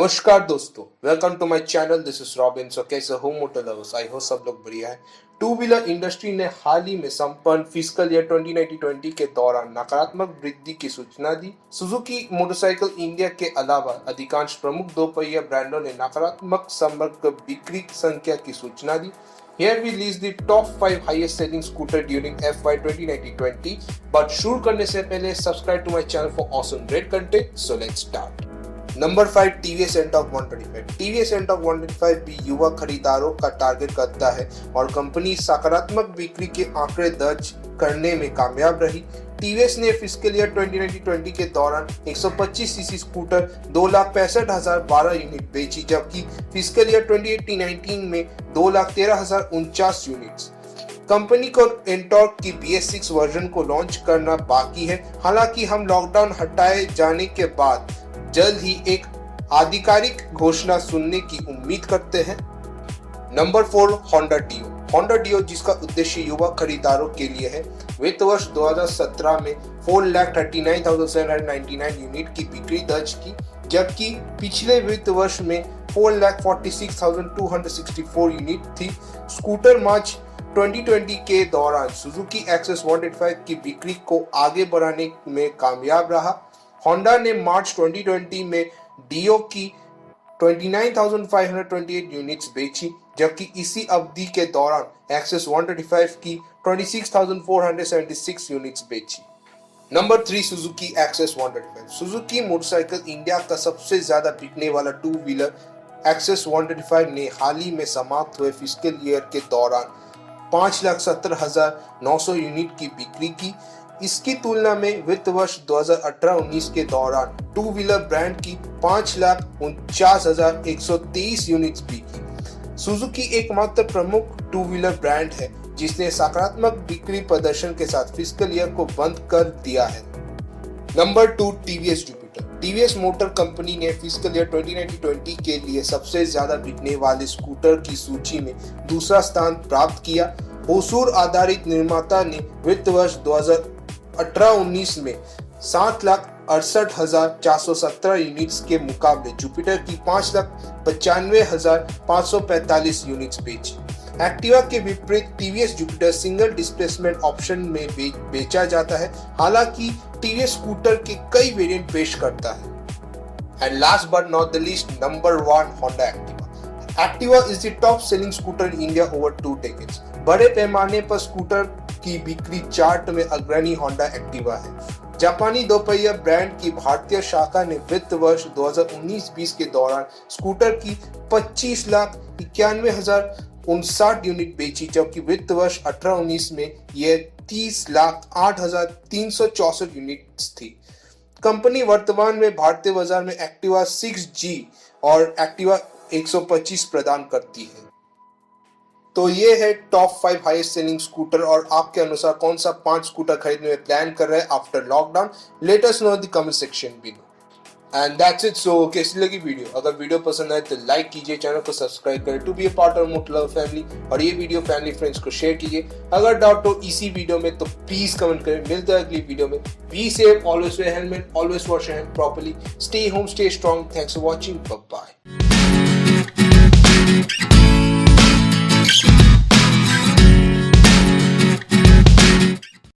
नमस्कार दोस्तों, welcome to my channel. This is Robin. So कैसे हो मोटो लवर्स? आई होप सब लोग बढ़िया है। टू व्हीलर इंडस्ट्री ने हाल ही में संपन्न फिस्कल ईयर 2019-20 के दौरान नकारात्मक वृद्धि की सूचना दी। सुजुकी मोटरसाइकिल इंडिया के अलावा अधिकांश प्रमुख दो पहिया ब्रांडों ने नकारात्मक समग्र बिक्री संख्या की सूचना दी। Here we list the top 5 highest selling scooter during FY 2019-20. But शुरू करने से पहले subscribe to my channel for awesome great content. So let's start. Number 5 TVS NTORQ 125। TVS NTORQ 125 भी युवा खरीदारों का टारगेट करता है और कंपनी सकारात्मक बिक्री के आंकड़े दर्ज करने में कामयाब रही। TVS ने फिस्कल ईयर 2019-20 के दौरान 125 सीसी स्कूटर 2,65,012 यूनिट बेची, जबकि फिस्कल ईयर 2018-19 में 2,13,049 यूनिट्स। कंपनी को NTORQ की BS6 वर्जन को लॉन्च करना बाकी है। हालांकि हम लॉकडाउन हटाए जाने के बाद जल्द ही एक आधिकारिक घोषणा सुनने की उम्मीद करते हैं। Number 4 Honda Dio. Honda Dio, जिसका उद्देश्य युवा खरीदारों के लिए है, वित्त वर्ष 2017 में 4,39,799 यूनिट की बिक्री दर्ज की, जबकि पिछले वित्त वर्ष में 4,46,264 यूनिट थी। स्कूटर मार्च 2020 के दौरान सुजुकी एक्सेस 185 की बिक्री को आगे बढ़ाने में कामयाब रहा। होंडा ने मार्च 2020 में डियो की 29,528 यूनिट्स बेची, जबकि इसी अवधि के दौरान एक्सेस 125 की 26,476 यूनिट्स बेची। Number 3 Suzuki Access 125। Suzuki motorcycle India का सबसे ज्यादा बिकने वाला टू व्हीलर एक्सेस 125 ने हाल ही में समाप्त हुए फिस्कल ईयर के दौरान 5,70,900 यूनिट की बिक्री की। इसकी तुलना में वित्त वर्ष 2018-19 के दौरान टू व्हीलर ब्रांड की 5,49,123 यूनिट्स बिकी। सुजुकी एकमात्र प्रमुख टू व्हीलर ब्रांड है जिसने सकारात्मक बिक्री प्रदर्शन के साथ फिस्कल ईयर को बंद कर दिया है। Number 2 TVS Jupiter. TVS motor company ने फिस्कल ईयर 2019-20 के लिए सबसे ज्यादा बिकने वाले स्कूटर की सूची में दूसरा स्थान प्राप्त किया। होसूर आधारित निर्माता ने वित्त वर्ष 2018-19 में 7,68,417 यूनिट्स के मुकाबले जुपिटर की 5,95,545 यूनिट्स बेची। एक्टिवा के विपरीत TVS Jupiter single displacement option में बेचा जाता है, हालांकि TVS स्कूटर के कई वेरिएंट पेश करता है। And last but not the least, number 1 Honda Activa. Activa is the top selling scooter in India over 2 decades. बड़े पैमाने पर स्कूटर की बिक्री चार्ट में अग्रणी होंडा एक्टिवा है। जापानी दोपहिया ब्रांड की भारतीय शाखा ने वित्त वर्ष 2019-20 के दौरान स्कूटर की 25,91,059 यूनिट बेची, जबकि वित्त वर्ष 18-19 में यह 30,08,364 यूनिट्स थी। कंपनी वर्तमान में भारतीय बाजार में एक्टिवा 6G और एक्टिवा 125 प्रदान करती है। तो ये है टॉप 5 हाईएस्ट सेलिंग स्कूटर, और आपके अनुसार कौन सा 5 स्कूटर खरीदने में प्लान कर रहे हैं after lockdown? Let us know in the comment section below. And that's it. So कैसी लगी वीडियो? अगर वीडियो पसंद आए तो लाइक कीजिए, चैनल को सब्सक्राइब करें to be a part of moto love family, और ये वीडियो फैमिली फ्रेंड्स को शेयर कीजिए। अगर डाउट हो इसी वीडियो में तो प्लीज कमेंट करें। मिलते हैं अगली वीडियो में। Be safe, always wear helmet, always wash your hand properly, stay home, stay strong. Thanks for watching, bye bye.